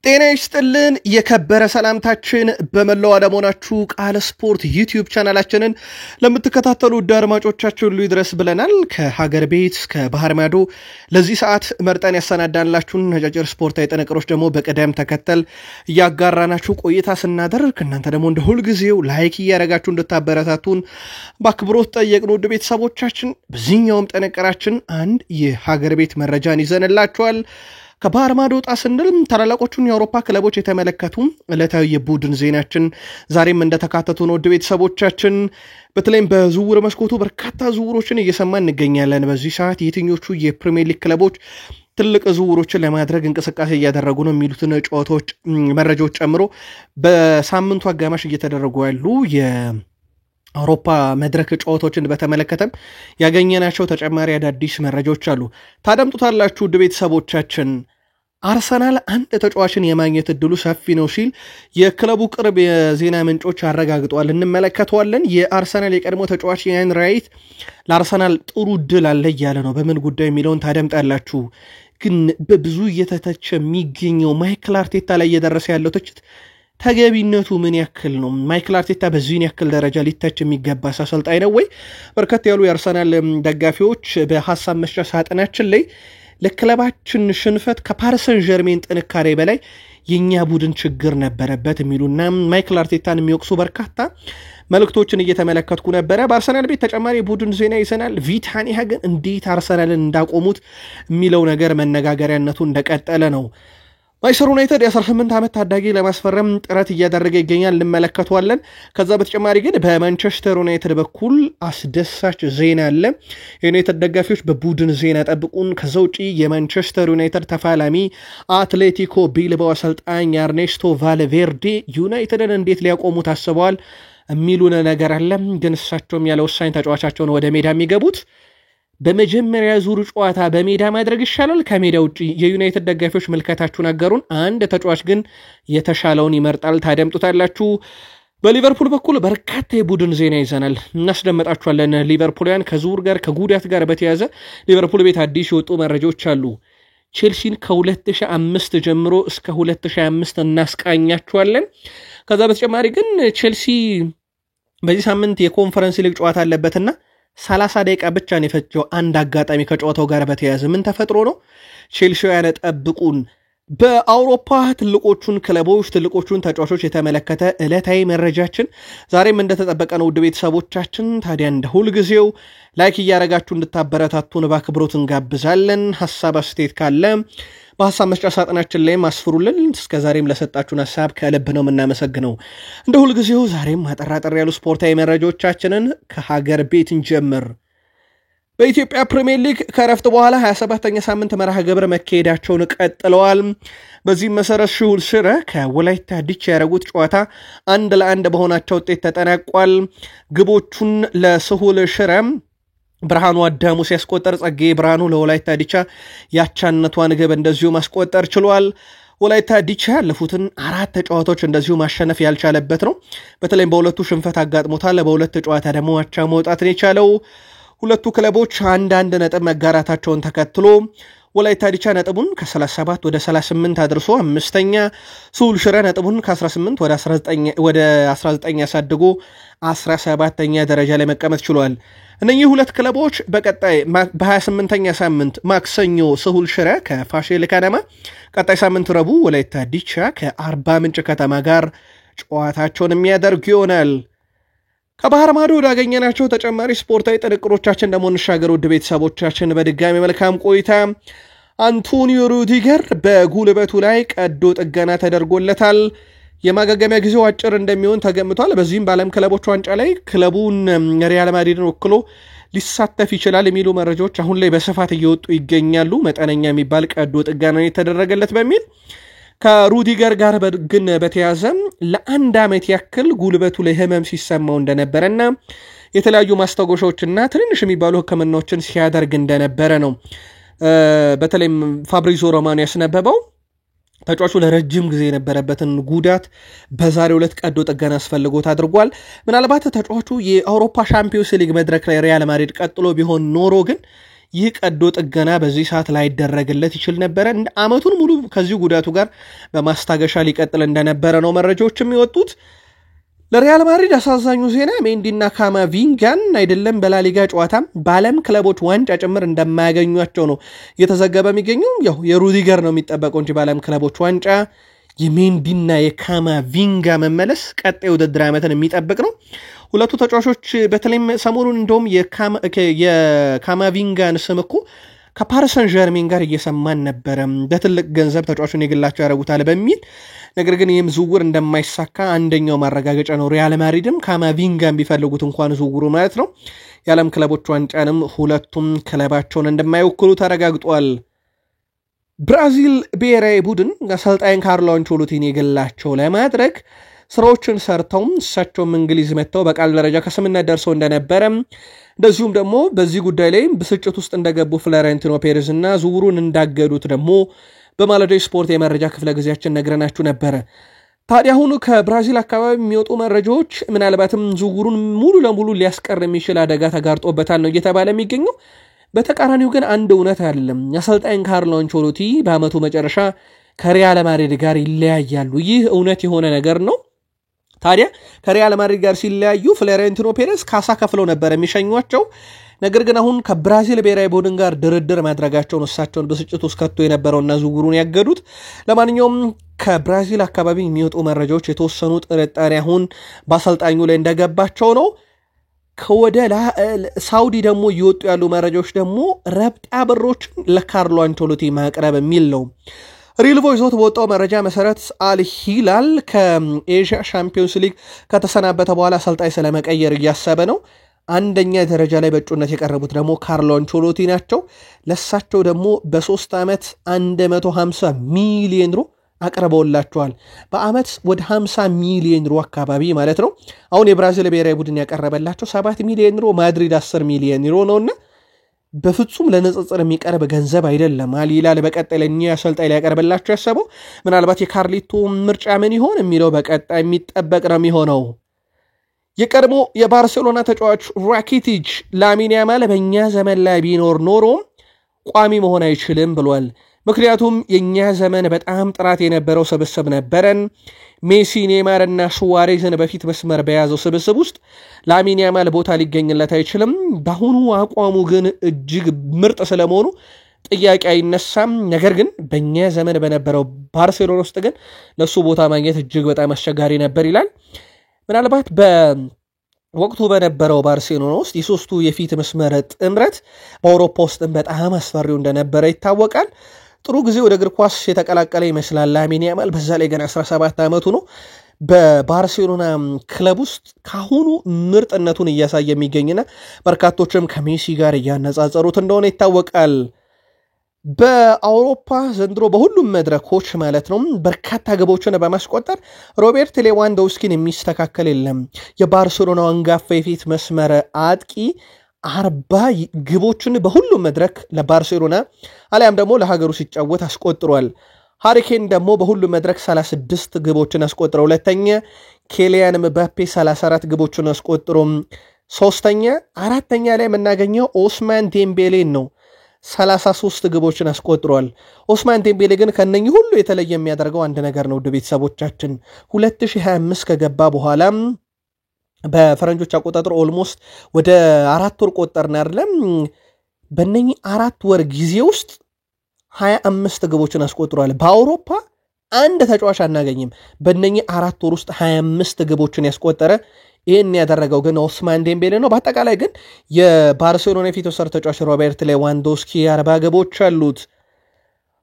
ጤና ይስጥልን የከበረ ሰላምታችን በመላው ዓለም ሆናችሁ ቃል ስፖርት ዩቲዩብ ቻናላችንን ለምትከታተሉ አድማጮቻችን ሁሉ ይድረስ ብለናል። ከሀገር ቤት እስከ ባህር ማዶ ለዚህ ሰዓት መርጠን ያሰናዳንላችሁን ነጫጭር ስፖርታዊ ጥንቅሮች ደግሞ በቀደም ተከተል ያጋራናችሁ ቆይታ ስናደርግ እናንተ ደግሞ እንደ ሁሉ ጊዜው ላይክ እያደረጋችሁ እንድታበረታቱን በአክብሮት ጠየቅን። ውድ ቤተሰቦቻችን በዚህኛውም ጥንቅራችን አንድ የሀገር ቤት መረጃን ይዘንላችኋል። ከባህር ማዶ ወጣ ስንል ታላላቆቹን የአውሮፓ ክለቦች የተመለከቱ ዕለታዊ የቡድን ዜናችን ዛሬም እንደተካተቱ ነው። ውድ ቤተሰቦቻችን በተለይም በዝውውር መስኮቱ በርካታ ዝውውሮችን እየሰማን እንገኛለን። በዚህ ሰዓት የትኞቹ የፕሪሚየር ሊግ ክለቦች ትልቅ ዝውውሮችን ለማድረግ እንቅስቃሴ እያደረጉ ነው የሚሉትን ጨዋታዎች መረጃዎች ጨምሮ በሳምንቱ አጋማሽ እየተደረጉ ያሉ አውሮፓ መድረክ ጨዋታዎችን በተመለከተም ያገኘናቸው ተጨማሪ አዳዲስ መረጃዎች አሉ። ታደምጡታላችሁ ውድ ቤተሰቦቻችን። አርሰናል አንድ ተጫዋችን የማግኘት እድሉ ሰፊ ነው ሲል የክለቡ ቅርብ የዜና ምንጮች አረጋግጠዋል። እንመለከተዋለን። የአርሰናል የቀድሞ ተጫዋች ያን ራይት ለአርሰናል ጥሩ እድል አለ እያለ ነው። በምን ጉዳይ የሚለውን ታደምጣላችሁ። ግን በብዙ እየተተቸ የሚገኘው ማይክል አርቴታ ላይ እየደረሰ ያለው ትችት ተገቢነቱ ምን ያክል ነው? ማይክል አርቴታ በዚህን ያክል ደረጃ ሊተች የሚገባ አሰልጣኝ ነው ወይ? በርከት ያሉ የአርሰናል ደጋፊዎች በሐሳብ መስጫ ሳጥናችን ላይ ለክለባችን ሽንፈት ከፓሪሰን ጀርሜን ጥንካሬ በላይ የኛ ቡድን ችግር ነበረበት የሚሉና ማይክል አርቴታን የሚወቅሱ በርካታ መልእክቶችን እየተመለከትኩ ነበረ። በአርሰናል ቤት ተጨማሪ ቡድን ዜና ይዘናል። ቪታኒያ ግን እንዴት አርሰናልን እንዳቆሙት የሚለው ነገር መነጋገሪያነቱ እንደቀጠለ ነው። ማንቸስተር ዩናይትድ የ18 ዓመት ታዳጊ ለማስፈረም ጥረት እያደረገ ይገኛል፣ እንመለከተዋለን። ከዛ በተጨማሪ ግን በማንቸስተር ዩናይትድ በኩል አስደሳች ዜና አለ። የዩናይትድ ደጋፊዎች በቡድን ዜና ጠብቁን። ከዛ ውጪ የማንቸስተር ዩናይትድ ተፋላሚ አትሌቲኮ ቢልባኦ አሰልጣኝ ኤርኔስቶ ቫልቬርዴ ዩናይትድን እንዴት ሊያቆሙ ታስበዋል የሚሉን ነገር አለ። ግን እሳቸውም ያለ ወሳኝ ተጫዋቻቸውን ወደ ሜዳ የሚገቡት በመጀመሪያ ዙር ጨዋታ በሜዳ ማድረግ ይሻላል ከሜዳ ውጪ? የዩናይትድ ደጋፊዎች ምልከታችሁ ነገሩን። አንድ ተጫዋች ግን የተሻለውን ይመርጣል። ታደምጡታላችሁ። በሊቨርፑል በኩል በርካታ የቡድን ዜና ይዘናል፣ እናስደመጣችኋለን። ሊቨርፑልያን ከዝውውር ጋር ከጉዳት ጋር በተያዘ ሊቨርፑል ቤት አዲስ የወጡ መረጃዎች አሉ። ቼልሲን ከ2005 ጀምሮ እስከ 2025 እናስቃኛችኋለን። ከዛ በተጨማሪ ግን ቼልሲ በዚህ ሳምንት የኮንፈረንስ ሊግ ጨዋታ አለበትና 30 ደቂቃ ብቻ ነው የፈጀው። አንድ አጋጣሚ ከጨዋታው ጋር በተያያዘ ምን ተፈጥሮ ነው? ቼልሲውያን ጠብቁን። በአውሮፓ ትልቆቹን ክለቦች ትልቆቹን ተጫዋቾች የተመለከተ ዕለታዊ መረጃችን ዛሬም እንደተጠበቀ ነው። ውድ ቤተሰቦቻችን ታዲያ እንደ ሁልጊዜው ላይክ እያደረጋችሁ እንድታበረታቱን በአክብሮት እንጋብዛለን። ሐሳብ አስተያየት ካለ በሐሳብ መስጫ ሳጥናችን ላይ ማስፍሩልን። እስከዛሬም ለሰጣችሁን ሐሳብ ከልብ ነው የምናመሰግነው። እንደ ሁልጊዜው ዛሬም አጠራጠር ያሉ ስፖርታዊ መረጃዎቻችንን ከሀገር ቤት እንጀምር። በኢትዮጵያ ፕሪሚየር ሊግ ከረፍት በኋላ 27ኛ ሳምንት መርሃ ግብር መካሄዳቸውን ቀጥለዋል። በዚህም መሰረት ስሁል ሽረ ከወላይታ ዲቻ ያደረጉት ጨዋታ 1-1 በሆናቸው ውጤት ተጠናቋል። ግቦቹን ለስሁል ሽረ ብርሃኑ አዳሙ ሲያስቆጠር፣ ጸጋዬ ብርሃኑ ለወላይታ ዲቻ ያቻነቷን ግብ እንደዚሁ ማስቆጠር ችሏል። ወላይታ ዲቻ ያለፉትን 4 ጨዋታዎች እንደዚሁ ማሸነፍ ያልቻለበት ነው። በተለይም በሁለቱ ሽንፈት አጋጥሞታል። በሁለት ጨዋታ ደግሞ አቻ መውጣት ነው የቻለው። ሁለቱ ክለቦች አንድ ነጥብ መጋራታቸውን ተከትሎ ወላይታ ዲቻ ነጥቡን ከ37 ወደ 38 አድርሶ አምስተኛ፣ ስሁል ሽረ ነጥቡን ከ18 ወደ 19 አሳድጎ 17ኛ ደረጃ ላይ መቀመጥ ችሏል። እነኚህ ሁለት ክለቦች በቀጣይ በ28ኛ ሳምንት ማክሰኞ ስሁል ሽረ ከፋሲል ከነማ፣ ቀጣይ ሳምንት ረቡዕ ወላይታ ዲቻ ከአርባ ምንጭ ከተማ ጋር ጨዋታቸውን የሚያደርጉ ይሆናል። ከባህር ማዶ ወዳገኘናቸው ተጨማሪ ስፖርታዊ ጥንቅሮቻችን ደግሞ እንሻገር። ውድ ቤተሰቦቻችን በድጋሚ መልካም ቆይታ። አንቶኒዮ ሩዲገር በጉልበቱ ላይ ቀዶ ጥገና ተደርጎለታል። የማገገሚያ ጊዜው አጭር እንደሚሆን ተገምቷል። በዚህም በዓለም ክለቦች ዋንጫ ላይ ክለቡን ሪያል ማድሪድን ወክሎ ሊሳተፍ ይችላል የሚሉ መረጃዎች አሁን ላይ በስፋት እየወጡ ይገኛሉ። መጠነኛ የሚባል ቀዶ ጥገና የተደረገለት በሚል ከሩዲገር ጋር ግን በተያዘ ለአንድ ዓመት ያክል ጉልበቱ ላይ ህመም ሲሰማው እንደነበረና የተለያዩ ማስታወሻዎችና ትንንሽ የሚባሉ ሕክምናዎችን ሲያደርግ እንደነበረ ነው በተለይም ፋብሪዞ ሮማኖ ያስነበበው። ተጫዋቹ ለረጅም ጊዜ የነበረበትን ጉዳት በዛሬው ዕለት ቀዶ ጥገና አስፈልጎት አድርጓል። ምናልባት ተጫዋቹ የአውሮፓ ሻምፒዮንስ ሊግ መድረክ ላይ ሪያል ማድሪድ ቀጥሎ ቢሆን ኖሮ ግን ይህ ቀዶ ጥገና በዚህ ሰዓት ላይ ይደረግለት ይችል ነበር። አመቱን ሙሉ ከዚህ ጉዳቱ ጋር በማስታገሻ ሊቀጥል እንደነበረ ነው መረጃዎች የሚወጡት። ለሪያል ማድሪድ አሳዛኙ ዜና ሜንዲና ካማቪንጋን አይደለም በላሊጋ ጨዋታም በዓለም ክለቦች ዋንጫ ጭምር እንደማያገኟቸው ነው እየተዘገበ የሚገኘው። ያው የሩዲገር ነው የሚጠበቀው እንጂ በዓለም ክለቦች ዋንጫ የሜንዲና የካማቪንጋ መመለስ ቀጣይ ውድድር ዓመትን የሚጠብቅ ነው። ሁለቱ ተጫዋቾች በተለይም ሰሞኑን እንደውም የካማቪንጋን ስም እኮ ከፓሪስ ሰን ዠርሜን ጋር እየሰማን ነበረ በትልቅ ገንዘብ ተጫዋቹን የግላቸው ያደርጉታል በሚል። ነገር ግን ይህም ዝውውር እንደማይሳካ አንደኛው ማረጋገጫ ነው። ሪያል ማድሪድም ካማቪንጋን ቢፈልጉት እንኳን ዝውውሩ ማለት ነው የዓለም ክለቦች ዋንጫንም ሁለቱም ክለባቸውን እንደማይወክሉ ተረጋግጧል። ብራዚል ብሔራዊ ቡድን አሰልጣኝ ካርሎ አንቸሎቲን የግላቸው ለማድረግ ስራዎችን ሰርተው እሳቸውም እንግሊዝ መጥተው በቃል ደረጃ ከስምምነት ደርሰው እንደነበረ እንደዚሁም ደግሞ በዚህ ጉዳይ ላይ ብስጭት ውስጥ እንደገቡ ፍሎሬንቲኖ ፔሬዝ እና ዝውውሩን እንዳገዱት ደግሞ በማለዳው ስፖርት የመረጃ ክፍለ ጊዜያችን ነግረናችሁ ነበረ። ታዲያ አሁን ከብራዚል አካባቢ የሚወጡ መረጃዎች ምናልባትም ዝውውሩን ሙሉ ለሙሉ ሊያስቀር የሚችል አደጋ ተጋርጦበታል ነው እየተባለ የሚገኘው። በተቃራኒው ግን አንድ እውነት አይደለም። አሰልጣኝ ካርሎ አንቸሎቲ በአመቱ መጨረሻ ከሪያል ማድሪድ ጋር ይለያያሉ። ይህ እውነት የሆነ ነገር ነው። ታዲያ ከሪያል ማድሪድ ጋር ሲለያዩ ፍሎሬንቲኖ ፔሬዝ ካሳ ከፍለው ነበር የሚሸኟቸው። ነገር ግን አሁን ከብራዚል ብሔራዊ ቡድን ጋር ድርድር ማድረጋቸውን እሳቸውን ብስጭት ውስጥ ከቶ የነበረውና ዝውውሩን ያገዱት። ለማንኛውም ከብራዚል አካባቢ የሚወጡ መረጃዎች የተወሰኑ ጥርጣሬ አሁን በአሰልጣኙ ላይ እንደገባቸው ነው። ከወደ ሳውዲ ደግሞ እየወጡ ያሉ መረጃዎች ደግሞ ረብጣ ብሮችን ለካርሎ አንቸሎቲ ማቅረብ የሚል ነው። ሪል ቮይስ በወጣው መረጃ መሰረት አል ሂላል ከኤዥያ ሻምፒዮንስ ሊግ ከተሰናበተ በኋላ አሰልጣኝ ስለመቀየር እያሰበ ነው። አንደኛ ደረጃ ላይ በእጩነት የቀረቡት ደግሞ ካርሎ አንቸሎቲ ናቸው። ለሳቸው ደግሞ በ3 ዓመት 150 ሚሊዮን ዩሮ አቅርበውላቸዋል። በአመት ወደ 50 ሚሊዮን ዩሮ አካባቢ ማለት ነው። አሁን የብራዚል ብሔራዊ ቡድን ያቀረበላቸው 7 ሚሊዮን ዩሮ፣ ማድሪድ 10 ሚሊዮን ዩሮ ነውና በፍጹም ለንጽጽር የሚቀርብ ገንዘብ አይደለም። አል ሂላል በቀጣይ ለኛ አሰልጣኝ ሊያቀርበላቸው ያሰበው ምናልባት የካርሊቶ ምርጫ ምን ይሆን የሚለው በቀጣይ የሚጠበቅ ነው የሚሆነው። የቀድሞ የባርሴሎና ተጫዋች ራኪቲች ላሚን ያማል በእኛ ዘመን ላይ ቢኖር ኖሮ ቋሚ መሆን አይችልም ብሏል። ምክንያቱም የኛ ዘመን በጣም ጥራት የነበረው ስብስብ ነበረን። ሜሲ፣ ኔይማር እና ሱዋሬዝን በፊት መስመር በያዘው ስብስብ ውስጥ ላሚን ያማል ቦታ ሊገኝለት አይችልም። በአሁኑ አቋሙ ግን እጅግ ምርጥ ስለመሆኑ ጥያቄ አይነሳም። ነገር ግን በእኛ ዘመን በነበረው ባርሴሎና ውስጥ ግን ለሱ ቦታ ማግኘት እጅግ በጣም አስቸጋሪ ነበር ይላል። ምናልባት በወቅቱ በነበረው ባርሴሎና ውስጥ የሶስቱ የፊት መስመር ጥምረት በአውሮፓ ውስጥ በጣም አስፈሪው እንደነበረ ይታወቃል። ጥሩ ጊዜ ወደ እግር ኳስ የተቀላቀለ ይመስላል ላሚን ያማል። በዛ ላይ ገና 17 ዓመቱ ነው። በባርሴሎና ክለብ ውስጥ ካሁኑ ምርጥነቱን እያሳየ የሚገኝና በርካቶችም ከሜሲ ጋር እያነጻጸሩት እንደሆነ ይታወቃል። በአውሮፓ ዘንድሮ በሁሉም መድረኮች ማለት ነው በርካታ ግቦችን በማስቆጠር ሮቤርት ሌዋንዶውስኪን የሚስተካከል የለም። የባርሴሎናው አንጋፋ የፊት መስመር አጥቂ 40 ግቦችን በሁሉም መድረክ ለባርሴሎና አሊያም ደግሞ ለሀገሩ ሲጫወት አስቆጥሯል። ሃሪኬን ደግሞ በሁሉም መድረክ 36 ግቦችን አስቆጥሮ ሁለተኛ፣ ኬሊያን ምባፔ 34 ግቦችን አስቆጥሮ ሶስተኛ፣ አራተኛ ላይ የምናገኘው ኦስማን ዴምቤሌን ነው 33 ግቦችን አስቆጥሯል። ኦስማን ዴምቤሌ ግን ከነኚህ ሁሉ የተለየ የሚያደርገው አንድ ነገር ነው። ውድ ቤተሰቦቻችን 2025 ከገባ በኋላ በፈረንጆች አቆጣጠር ኦልሞስት ወደ 4 ወር ቆጠርን አይደለም። በእነኚህ 4 ወር ጊዜ ውስጥ 25 ግቦችን አስቆጥሯል። በአውሮፓ አንድ ተጫዋች አናገኝም በእነኚህ 4 ወር ውስጥ 25 ግቦችን ያስቆጠረ። ይህን ያደረገው ግን ኦስማን ዴምቤሌ ነው። በአጠቃላይ ግን የባርሴሎና የፊት ወሰር ተጫዋች ሮቤርት ሌዋንዶውስኪ 40 ግቦች አሉት።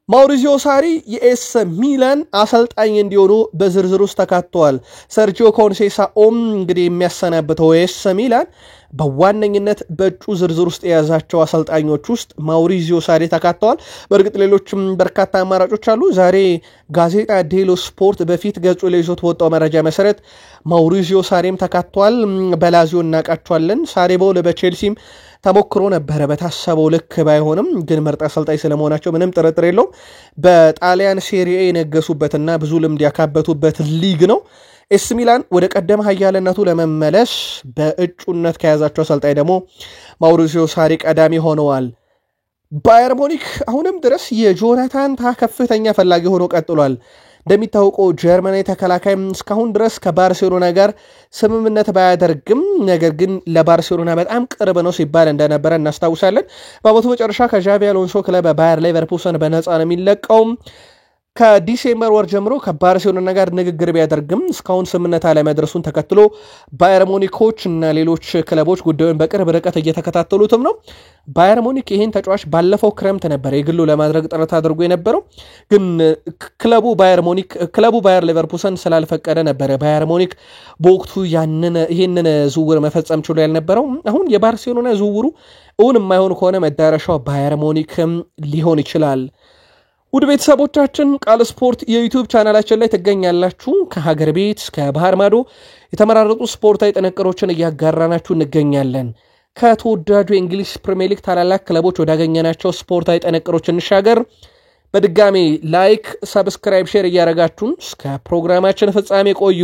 ማውሪዚዮ ሳሪ የኤስ ሚላን አሰልጣኝ እንዲሆኑ በዝርዝር ውስጥ ተካተዋል። ሰርጂዮ ኮንሴሳኦም እንግዲህ የሚያሰናብተው ኤስ ሚላን በዋነኝነት በእጩ ዝርዝር ውስጥ የያዛቸው አሰልጣኞች ውስጥ ማውሪዚዮ ሳሪ ተካተዋል። በእርግጥ ሌሎችም በርካታ አማራጮች አሉ። ዛሬ ጋዜጣ ዴሎ ስፖርት በፊት ገጹ ላይ ይዞት ወጣው መረጃ መሰረት ማውሪዚዮ ሳሪም ተካተዋል። በላዚዮ እናቃቸዋለን። ሳሪ በቼልሲም ተሞክሮ ነበረ። በታሰበው ልክ ባይሆንም ግን ምርጥ አሰልጣኝ ስለመሆናቸው ምንም ጥርጥር የለውም። በጣሊያን ሴሪኤ የነገሱበትና ብዙ ልምድ ያካበቱበት ሊግ ነው። ኤስ ሚላን ወደ ቀደመ ኃያልነቱ ለመመለስ በእጩነት ከያዛቸው አሰልጣኝ ደግሞ ማውሪዚዮ ሳሪ ቀዳሚ ሆነዋል። ባየር ሙኒክ አሁንም ድረስ የጆናታን ታ ከፍተኛ ፈላጊ ሆኖ ቀጥሏል። እንደሚታወቀው ጀርመናዊ ተከላካይ እስካሁን ድረስ ከባርሴሎና ጋር ስምምነት ባያደርግም ነገር ግን ለባርሴሎና በጣም ቅርብ ነው ሲባል እንደነበረ እናስታውሳለን። በአመቱ መጨረሻ ከዣቪ አሎንሶ ክለብ ባየር ሌቨርኩሰን በነፃ ነው የሚለቀው። ከዲሴምበር ወር ጀምሮ ከባርሴሎና ጋር ንግግር ቢያደርግም እስካሁን ስምምነት አለመድረሱን ተከትሎ ባየር ሙኒኮች እና ሌሎች ክለቦች ጉዳዩን በቅርብ ርቀት እየተከታተሉትም ነው። ባየር ሙኒክ ይህን ተጫዋች ባለፈው ክረምት ነበር የግሉ ለማድረግ ጥረት አድርጎ የነበረው፣ ግን ክለቡ ባየር ሌቨርኩሰን ስላልፈቀደ ነበር ባየር ሙኒክ በወቅቱ ይህንን ዝውውር መፈጸም ችሎ ያልነበረው። አሁን የባርሴሎና ዝውውሩ እውን የማይሆን ከሆነ መዳረሻው ባየር ሙኒክ ሊሆን ይችላል። ውድ ቤተሰቦቻችን ቃል ስፖርት የዩቲዩብ ቻናላችን ላይ ትገኛላችሁ። ከሀገር ቤት እስከ ባህር ማዶ የተመራረጡ ስፖርታዊ ጥንቅሮችን እያጋራናችሁ እንገኛለን። ከተወዳጁ የእንግሊዝ ፕሪሚየር ሊግ ታላላቅ ክለቦች ወዳገኘናቸው ስፖርታዊ ጥንቅሮች እንሻገር። በድጋሚ ላይክ፣ ሰብስክራይብ፣ ሼር እያደረጋችሁን እስከ ፕሮግራማችን ፍጻሜ ቆዩ።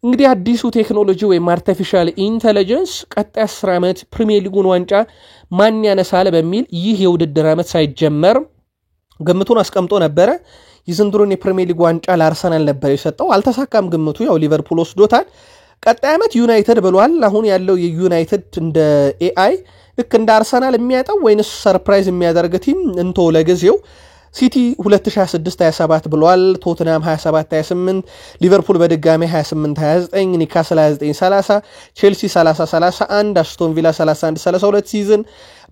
እንግዲህ አዲሱ ቴክኖሎጂ ወይም አርቲፊሻል ኢንተለጀንስ ቀጣይ 10 ዓመት ፕሪሚየር ሊጉን ዋንጫ ማን ያነሳል በሚል ይህ የውድድር ዓመት ሳይጀመር ግምቱን አስቀምጦ ነበረ። የዘንድሮን የፕሪሚየር ሊግ ዋንጫ ለአርሰናል ነበር የሰጠው። አልተሳካም ግምቱ፣ ያው ሊቨርፑል ወስዶታል። ቀጣይ ዓመት ዩናይትድ ብሏል። አሁን ያለው የዩናይትድ እንደ ኤአይ ልክ እንደ አርሰናል የሚያጣው ወይንስ ሰርፕራይዝ የሚያደርግ ቲም እንቶ ለጊዜው ሲቲ 2026-27 ብሏል። ቶትናም 27-28፣ ሊቨርፑል በድጋሚ 28-29፣ ኒካስል 29-30፣ ቼልሲ 30-31፣ አስቶን ቪላ 31-32 ሲዝን፣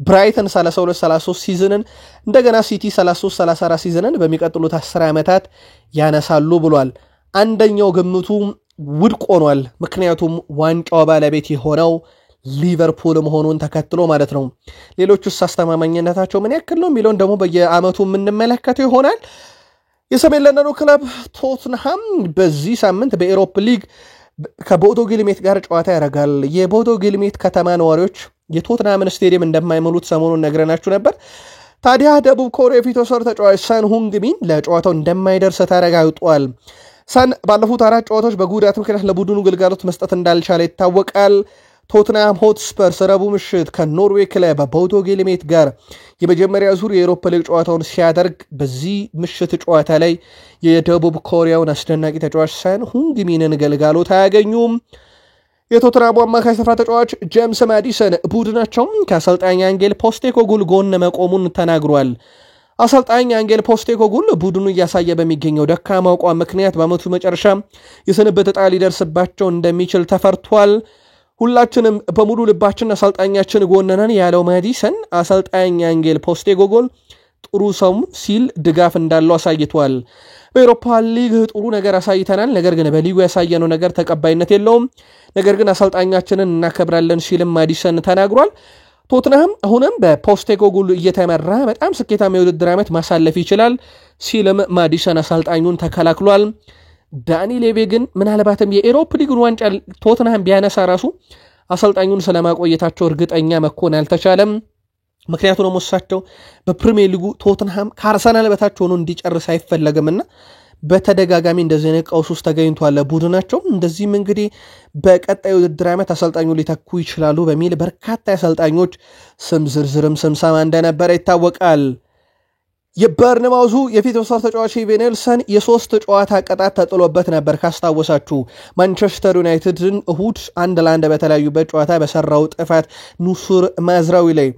ብራይተን 32-33 ሲዝንን እንደገና ሲቲ 33-34 ሲዝንን በሚቀጥሉት 10 ዓመታት ያነሳሉ ብሏል። አንደኛው ግምቱ ውድቅ ሆኗል። ምክንያቱም ዋንጫው ባለቤት የሆነው ሊቨርፑል መሆኑን ተከትሎ ማለት ነው። ሌሎቹስ አስተማማኝነታቸው ምን ያክል ነው የሚለውን ደግሞ በየአመቱ የምንመለከተው ይሆናል። የሰሜን ለንደኑ ክለብ ቶትንሃም በዚህ ሳምንት በኤሮፕ ሊግ ከቦዶ ግሊምት ጋር ጨዋታ ያደርጋል። የቦዶ ግሊምት ከተማ ነዋሪዎች የቶትንሃምን ስቴዲየም እንደማይሞሉት ሰሞኑን ነግረናችሁ ነበር። ታዲያ ደቡብ ኮሪያ የፊት ወሰር ተጫዋች ሰን ሁንግሚን ለጨዋታው እንደማይደርስ ተረጋግጧል። ሰን ባለፉት 4 ጨዋታዎች በጉዳት ምክንያት ለቡድኑ ግልጋሎት መስጠት እንዳልቻለ ይታወቃል። ቶትናም ሆትስፐርስ ረቡዕ ምሽት ከኖርዌይ ክለብ ቦዶ ግሊምት ጋር የመጀመሪያ ዙር የአውሮፓ ሊግ ጨዋታውን ሲያደርግ በዚህ ምሽት ጨዋታ ላይ የደቡብ ኮሪያውን አስደናቂ ተጫዋች ሰን ሁንግሚንን ግልጋሎት አያገኙም። የቶትናሙ አማካይ ስፍራ ተጫዋች ጄምስ ማዲሰን ቡድናቸው ከአሰልጣኝ አንጌል ፖስቴኮግሉ ጎን መቆሙን ተናግሯል። አሰልጣኝ አንጌል ፖስቴኮግሉ ቡድኑ እያሳየ በሚገኘው ደካማ አቋም ምክንያት በዓመቱ መጨረሻ የስንብት ዕጣ ሊደርስባቸው እንደሚችል ተፈርቷል። ሁላችንም በሙሉ ልባችን አሰልጣኛችን ጎንነን ያለው ማዲሰን አሰልጣኝ አንጌል ፖስቴኮግሉ ጥሩ ሰው ሲል ድጋፍ እንዳለው አሳይቷል። በአውሮፓ ሊግ ጥሩ ነገር አሳይተናል፣ ነገር ግን በሊጉ ያሳየነው ነገር ተቀባይነት የለውም፣ ነገር ግን አሰልጣኛችንን እናከብራለን ሲልም ማዲሰን ተናግሯል። ቶትንሃም አሁንም በፖስቴኮግሉ እየተመራ በጣም ስኬታማ የውድድር ዓመት ማሳለፍ ይችላል ሲልም ማዲሰን አሰልጣኙን ተከላክሏል። ዳኒ ሌቬ ግን ምናልባትም የኤሮፕ ሊግን ዋንጫ ቶትንሃም ቢያነሳ ራሱ አሰልጣኙን ስለማቆየታቸው እርግጠኛ መኮን አልተቻለም። ምክንያቱም ነው እሳቸው በፕሪሚየር ሊጉ ቶትንሃም ከአርሰናል በታች ሆኖ እንዲጨርስ አይፈለግምና በተደጋጋሚ እንደዚህ አይነት ቀውስ ውስጥ ተገኝቷል ቡድናቸው። እንደዚህም እንግዲህ በቀጣዩ ውድድር ዓመት አሰልጣኙ ሊተኩ ይችላሉ በሚል በርካታ አሰልጣኞች ስም ዝርዝርም ስምሰማ እንደነበረ ይታወቃል። የበርንማውዙ የፊት ወሰር ተጫዋች ቬኔልሰን የ3 ጨዋታ ቅጣት ተጥሎበት ነበር። ካስታወሳችሁ ማንቸስተር ዩናይትድን እሁድ 1-1 በተለያዩበት ጨዋታ በሰራው ጥፋት ኑሱር ማዝራዊ ላይ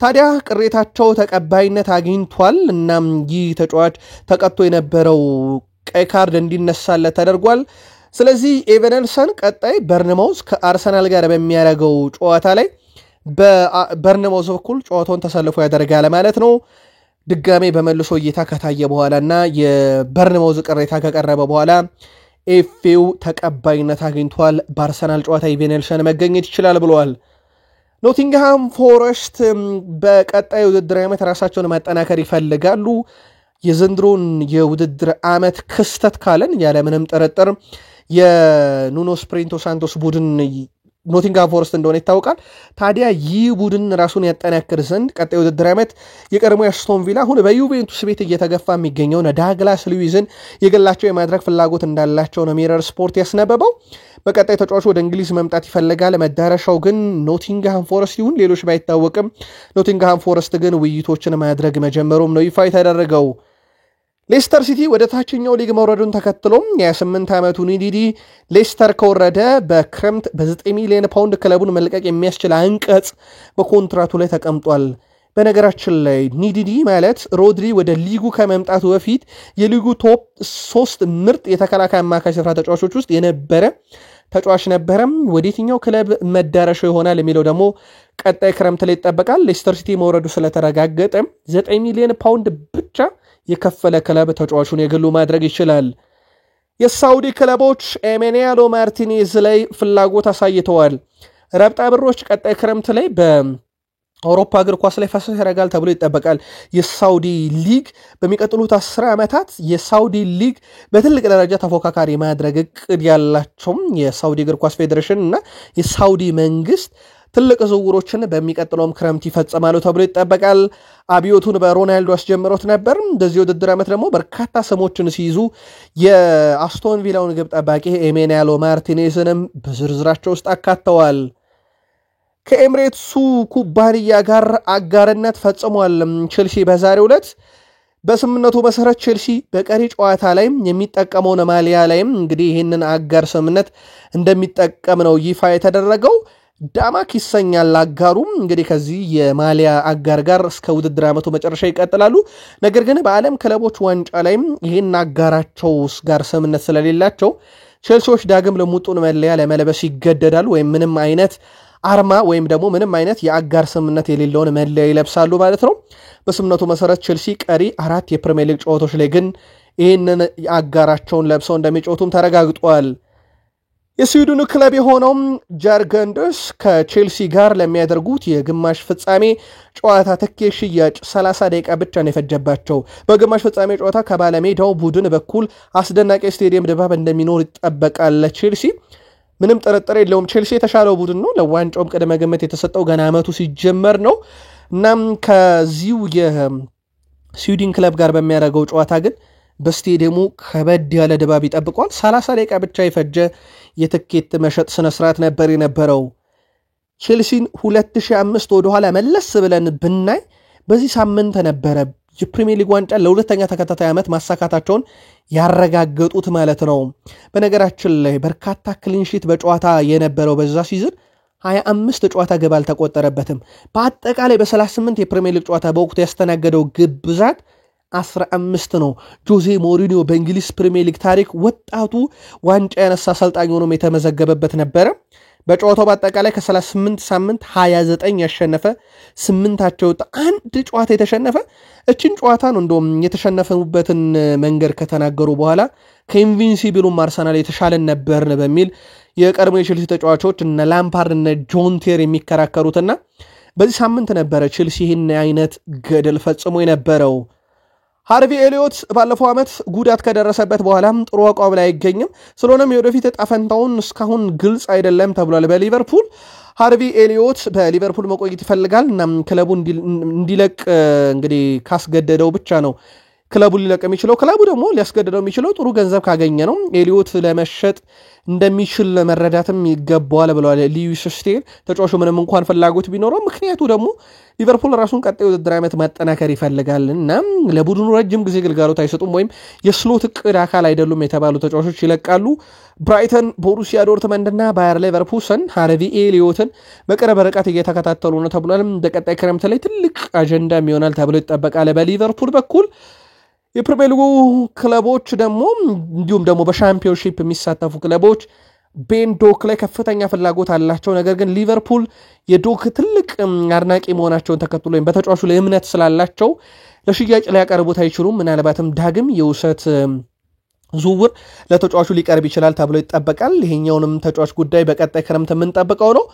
ታዲያ ቅሬታቸው ተቀባይነት አግኝቷል። እናም ይህ ተጫዋች ተቀጥቶ የነበረው ቀይ ካርድ እንዲነሳለት ተደርጓል። ስለዚህ ቬኔልሰን ቀጣይ በርንማውዝ ከአርሰናል ጋር በሚያደርገው ጨዋታ ላይ በበርንማውዝ በኩል ጨዋታውን ተሰልፎ ያደርጋል ማለት ነው። ድጋሜ በመልሶ እይታ ከታየ በኋላና የበርንማውዝ ቅሬታ ከቀረበ በኋላ ኤፍኤው ተቀባይነት አግኝቷል። በአርሰናል ጨዋታ ቬኔልሰን መገኘት ይችላል ብለዋል። ኖቲንግሃም ፎረስት በቀጣይ ውድድር ዓመት ራሳቸውን ማጠናከር ይፈልጋሉ። የዘንድሮን የውድድር ዓመት ክስተት ካለን ያለምንም ጥርጥር የኑኖ ስፕሪንቶ ሳንቶስ ቡድን ኖቲንግሃም ፎረስት እንደሆነ ይታወቃል። ታዲያ ይህ ቡድን ራሱን ያጠናክር ዘንድ ቀጣይ ውድድር ዓመት የቀድሞ አስቶን ቪላ አሁን በዩቬንቱስ ቤት እየተገፋ የሚገኘው ዳግላስ ሉዊዝን የግላቸው የማድረግ ፍላጎት እንዳላቸው ነው ሚረር ስፖርት ያስነበበው። በቀጣይ ተጫዋቹ ወደ እንግሊዝ መምጣት ይፈልጋል። መዳረሻው ግን ኖቲንግሃም ፎረስት ይሁን ሌሎች ባይታወቅም ኖቲንግሃም ፎረስት ግን ውይይቶችን ማድረግ መጀመሩም ነው ይፋ የተደረገው። ሌስተር ሲቲ ወደ ታችኛው ሊግ መውረዱን ተከትሎም የ28 ዓመቱ ኒዲዲ ሌስተር ከወረደ በክረምት በ9 ሚሊዮን ፓውንድ ክለቡን መልቀቅ የሚያስችል አንቀጽ በኮንትራቱ ላይ ተቀምጧል። በነገራችን ላይ ኒዲዲ ማለት ሮድሪ ወደ ሊጉ ከመምጣቱ በፊት የሊጉ ቶፕ 3 ምርጥ የተከላካይ አማካይ ስፍራ ተጫዋቾች ውስጥ የነበረ ተጫዋች ነበረም። ወደየትኛው ክለብ መዳረሻው ይሆናል የሚለው ደግሞ ቀጣይ ክረምት ላይ ይጠበቃል። ሌስተር ሲቲ መውረዱ ስለተረጋገጠ 9 ሚሊዮን ፓውንድ ብቻ የከፈለ ክለብ ተጫዋቹን የግሉ ማድረግ ይችላል። የሳውዲ ክለቦች ኤሜኒያሎ ማርቲኔዝ ላይ ፍላጎት አሳይተዋል። ረብጣ ብሮች ቀጣይ ክረምት ላይ በአውሮፓ እግር ኳስ ላይ ፈሰስ ያደርጋል ተብሎ ይጠበቃል። የሳውዲ ሊግ በሚቀጥሉት 10 ዓመታት የሳውዲ ሊግ በትልቅ ደረጃ ተፎካካሪ ማድረግ እቅድ ያላቸው የሳውዲ እግር ኳስ ፌዴሬሽን እና የሳውዲ መንግስት ትልቅ ዝውውሮችን በሚቀጥለውም ክረምት ይፈጸማሉ ተብሎ ይጠበቃል። አብዮቱን በሮናልዶ አስጀምሮት ነበር። በዚህ ውድድር ዓመት ደግሞ በርካታ ስሞችን ሲይዙ የአስቶን ቪላውን ግብ ጠባቂ ኤሜኒያሎ ማርቲኔዝንም በዝርዝራቸው ውስጥ አካተዋል። ከኤምሬትሱ ኩባንያ ጋር አጋርነት ፈጽሟል ቼልሲ በዛሬው ዕለት። በስምምነቱ መሰረት ቼልሲ በቀሪ ጨዋታ ላይ የሚጠቀመውን ማሊያ ላይም እንግዲህ ይህንን አጋር ስምምነት እንደሚጠቀም ነው ይፋ የተደረገው። ዳማክ ይሰኛል አጋሩም እንግዲህ ከዚህ የማሊያ አጋር ጋር እስከ ውድድር ዓመቱ መጨረሻ ይቀጥላሉ። ነገር ግን በዓለም ክለቦች ዋንጫ ላይም ይህን አጋራቸው ጋር ስምምነት ስለሌላቸው ቼልሲዎች ዳግም ለሙጡን መለያ ለመለበስ ይገደዳሉ ወይም ምንም አይነት አርማ ወይም ደግሞ ምንም አይነት የአጋር ስምምነት የሌለውን መለያ ይለብሳሉ ማለት ነው። በስምምነቱ መሰረት ቼልሲ ቀሪ 4 የፕሪሚየር ሊግ ጨዋታዎች ላይ ግን ይህንን አጋራቸውን ለብሰው እንደሚጫወቱም ተረጋግጧል። የስዊድኑ ክለብ የሆነው ጃርገንደስ ከቼልሲ ጋር ለሚያደርጉት የግማሽ ፍጻሜ ጨዋታ ትኬት ሽያጭ 30 ደቂቃ ብቻ ነው የፈጀባቸው። በግማሽ ፍጻሜ ጨዋታ ከባለሜዳው ቡድን በኩል አስደናቂ ስቴዲየም ድባብ እንደሚኖር ይጠበቃል። ቼልሲ ምንም ጥርጥር የለውም ቼልሲ የተሻለው ቡድን ነው። ለዋንጫውም ቅድመ ግምት የተሰጠው ገና ዓመቱ ሲጀመር ነው። እናም ከዚሁ የስዊድን ክለብ ጋር በሚያደርገው ጨዋታ ግን በስቴዲየሙ ከበድ ያለ ድባብ ይጠብቋል። 30 ደቂቃ ብቻ የፈጀ የትኬት መሸጥ ስነስርዓት ነበር የነበረው። ቼልሲን 2005 ወደኋላ መለስ ብለን ብናይ በዚህ ሳምንት ነበረ የፕሪሚየር ሊግ ዋንጫ ለሁለተኛ ተከታታይ ዓመት ማሳካታቸውን ያረጋገጡት ማለት ነው። በነገራችን ላይ በርካታ ክሊንሺት በጨዋታ የነበረው በዛ ሲዝን 25 ጨዋታ ግብ አልተቆጠረበትም። በአጠቃላይ በ38 የፕሪሚየር ሊግ ጨዋታ በወቅቱ ያስተናገደው ግብ ብዛት 15 ነው። ጆዜ ሞሪኒዮ በእንግሊዝ ፕሪሚየር ሊግ ታሪክ ወጣቱ ዋንጫ ያነሳ አሰልጣኝ ሆኖም የተመዘገበበት ነበረ። በጨዋታው በአጠቃላይ ከ38 ሳምንት 29 ያሸነፈ 8 አንድ ጨዋታ የተሸነፈ እችን ጨዋታ ነው እንደውም የተሸነፈበትን መንገድ ከተናገሩ በኋላ ከኢንቪንሲብሉም አርሰናል የተሻለን ነበር በሚል የቀድሞ የቼልሲ ተጫዋቾች እነ ላምፓርድ እነ ጆን ቴሪ የሚከራከሩትና በዚህ ሳምንት ነበረ ቼልሲ ይህን አይነት ገደል ፈጽሞ የነበረው። ሃርቪ ኤሊዮት ባለፈው ዓመት ጉዳት ከደረሰበት በኋላም ጥሩ አቋም ላይ አይገኝም። ስለሆነም የወደፊት ዕጣ ፈንታውን እስካሁን ግልጽ አይደለም ተብሏል። በሊቨርፑል ሃርቪ ኤሊዮት በሊቨርፑል መቆየት ይፈልጋል እና ክለቡ እንዲለቅ እንግዲህ ካስገደደው ብቻ ነው ክለቡ ሊለቅ የሚችለው። ክለቡ ደግሞ ሊያስገድደው የሚችለው ጥሩ ገንዘብ ካገኘ ነው። ኤሊዮት ለመሸጥ እንደሚችል መረዳትም ይገባዋል ብለዋል ሊዩስ ስቴል። ተጫዋቹ ምንም እንኳን ፍላጎት ቢኖረው ምክንያቱ ደግሞ ሊቨርፑል ራሱን ቀጣይ ውድድር ዓመት ማጠናከር ይፈልጋል እና ለቡድኑ ረጅም ጊዜ ግልጋሎት አይሰጡም ወይም የስሎት እቅድ አካል አይደሉም የተባሉ ተጫዋቾች ይለቃሉ። ብራይተን፣ ቦሩሲያ ዶርትመንድና ባየር ሌቨርኩሰን ሃርቪ ኤሊዮትን በቅርብ ርቀት እየተከታተሉ ነው ተብሏል። በቀጣይ ክረምት ላይ ትልቅ አጀንዳ ይሆናል ተብሎ ይጠበቃል። በሊቨርፑል በኩል የፕሪሚየር ሊጉ ክለቦች ደግሞ እንዲሁም ደግሞ በሻምፒዮንሺፕ የሚሳተፉ ክለቦች ቤን ዶክ ላይ ከፍተኛ ፍላጎት አላቸው። ነገር ግን ሊቨርፑል የዶክ ትልቅ አድናቂ መሆናቸውን ተከትሎ ወይም በተጫዋቹ ላይ እምነት ስላላቸው ለሽያጭ ሊያቀርቡት አይችሉም። ምናልባትም ዳግም የውሰት ዝውውር ለተጫዋቹ ሊቀርብ ይችላል ተብሎ ይጠበቃል። ይሄኛውንም ተጫዋች ጉዳይ በቀጣይ ክረምት የምንጠብቀው ነው።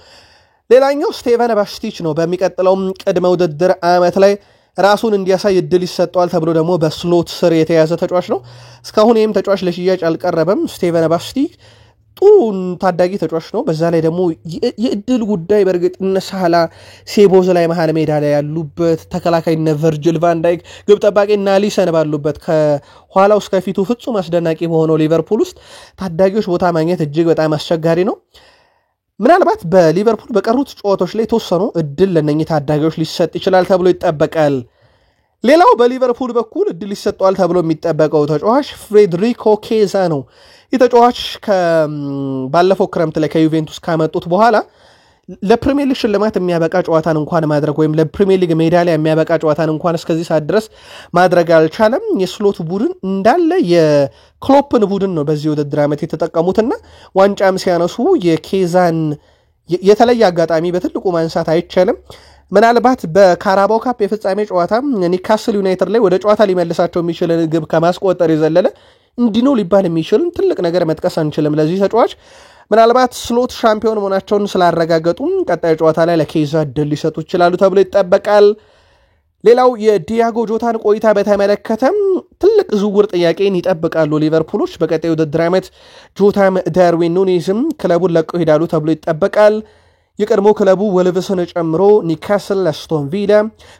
ሌላኛው ስቴቨን ባስቲች ነው። በሚቀጥለውም ቅድመ ውድድር ዓመት ላይ ራሱን እንዲያሳይ እድል ይሰጠዋል ተብሎ ደግሞ በስሎት ስር የተያዘ ተጫዋች ነው። እስካሁን ይህም ተጫዋች ለሽያጭ አልቀረበም። ስቴቨን ባስቲች ጥሩ ታዳጊ ተጫዋች ነው። በዛ ላይ ደግሞ የእድል ጉዳይ በርግጥ ነሳላ ሴቦዝ ላይ መሃል ሜዳ ላይ ያሉበት ተከላካይና ቨርጂል ቫን ዳይክ ግብ ጠባቂና አሊሰን ባሉበት ከኋላው እስከ ፊቱ ፍጹም አስደናቂ በሆነው ሊቨርፑል ውስጥ ታዳጊዎች ቦታ ማግኘት እጅግ በጣም አስቸጋሪ ነው። ምናልባት በሊቨርፑል በቀሩት ጨዋታዎች ላይ ተወሰኑ እድል ለነኚህ ታዳጊዎች ሊሰጥ ይችላል ተብሎ ይጠበቃል። ሌላው በሊቨርፑል በኩል እድል ይሰጣል ተብሎ የሚጠበቀው ተጫዋች ፍሬድሪኮ ኬዛ ነው። የተጫዋች ባለፈው ክረምት ላይ ከዩቬንቱስ ካመጡት በኋላ ለፕሪሚየር ሊግ ሽልማት የሚያበቃ ጨዋታን እንኳን ማድረግ ወይም ለፕሪሚየር ሊግ ሜዳሊያ የሚያበቃ ጨዋታን እንኳን እስከዚህ ሰዓት ድረስ ማድረግ አልቻለም። የስሎት ቡድን እንዳለ የክሎፕን ቡድን ነው በዚህ ውድድር ዓመት የተጠቀሙትና ዋንጫም ሲያነሱ የኬዛን የተለየ አጋጣሚ በትልቁ ማንሳት አይቻልም። ምናልባት በካራባው ካፕ የፍጻሜ ጨዋታ ኒካስል ዩናይትድ ላይ ወደ ጨዋታ ሊመልሳቸው የሚችል ግብ ከማስቆጠር የዘለለ እንዲህ ነው ሊባል የሚችል ትልቅ ነገር መጥቀስ አንችልም ለዚህ ተጫዋች። ምናልባት ስሎት ሻምፒዮን መሆናቸውን ስላረጋገጡ ቀጣይ ጨዋታ ላይ ለኬዛ እድል ሊሰጡ ይችላሉ ተብሎ ይጠበቃል። ሌላው የዲያጎ ጆታን ቆይታ በተመለከተም ትልቅ ዝውውር ጥያቄን ይጠብቃሉ ሊቨርፑሎች። በቀጣይ ውድድር ዓመት ጆታም ዳርዊን ኑኔዝም ክለቡን ለቀው ይሄዳሉ ተብሎ ይጠበቃል። የቀድሞ ክለቡ ወልቭስን ጨምሮ ኒካስል፣ አስቶን ቪላ፣